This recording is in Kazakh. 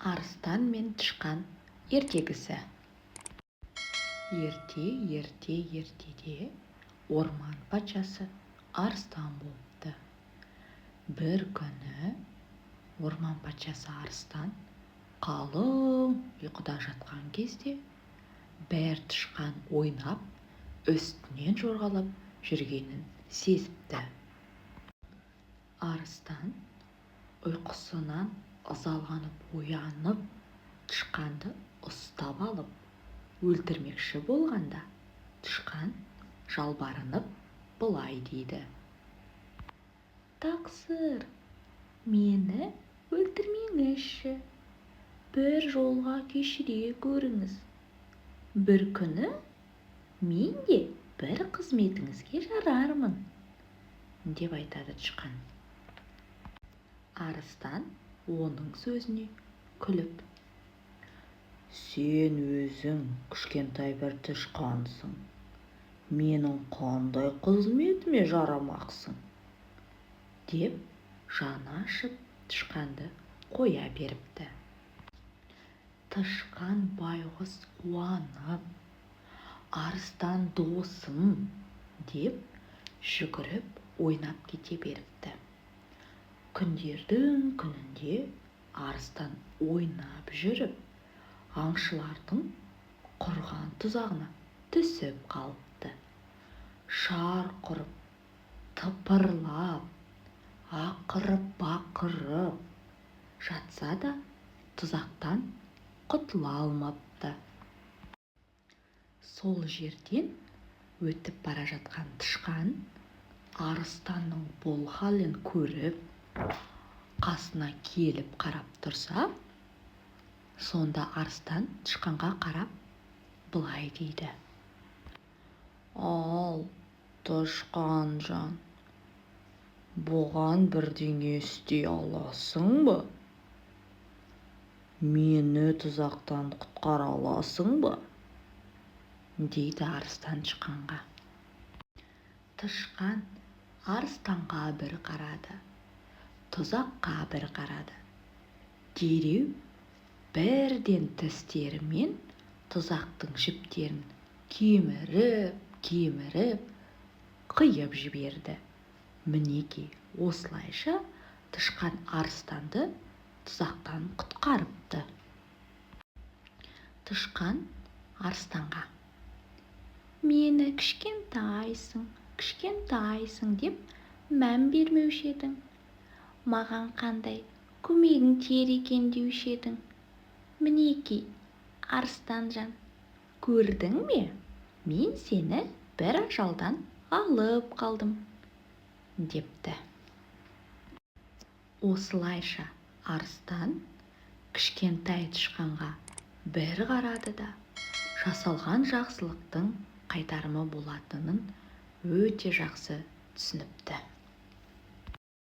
Арыстан мен тышқан ертегісі. Ертеде орман патшасы арыстан болыпты. Бір күні орман патшасы арыстан қалың ұйқыда жатқан кезде бір тышқан ойнап үстінен жорғалап жүргенін сезіпті. Арыстан ұйқысынан ызаланып оянып тышқанды ұстап алып өлтірмекші болғанда, тышқан жалбарынып былай дейді: «Тақсыр, мені өлтірмеңізші, бір жолға кешіре көріңіз. Бір күні мен де бір қызметіңізге жарармын», деп айтады тышқан. Арыстан оның сөзіне күліп: «Сен өзің кішкентай бір тышқансың, менің қандай қызметіме жарамақсың», деп жаны ашып тышқанды қоя беріпті. Тышқан байғұс қуанып: «Арыстан досым», деп жүгіріп ойнап кете беріпті. Күндердің күнінде арыстан ойнап жүріп, аңшылардың құрған тұзағына түсіп қалыпты. Шарқ ұрып, тыпырлап, ақырып-бақырып жатса да тұзақтан құтыла алмапты. Сол жерден өтіп бара жатқан тышқан арыстанның бұл халін көріп, қасына келіп қарап тұрса, сонда арыстан тышқанға қарап былай дейді: «Ал, тышқан жан, бұған бірдеңе істей аласың ба? Мені тұзақтан құтқара аласың ба?» дейді арыстан тышқанға. Тышқан арыстанға бір қарады, тұзаққа бір қарады. Дереу бірден тістерімен тұзақтың жіптерін кеміріп қиып жіберді. Мінекей осылайша тышқан арыстанды тұзақтан құтқарыпты. Тышқан арыстанға: «Мені кішкентайсың деп мән бермеуші едің. Маған қандай көмегің тиер екен деуші едің. Мінекей, арыстан жан, көрдің бе? Мен сені бір ажалдан алып қалдым», депті. Осылайша арыстан кішкентай тышқанға бір қарады да жасалған жақсылықтың қайтарымы болатынын өте жақсы түсініпті.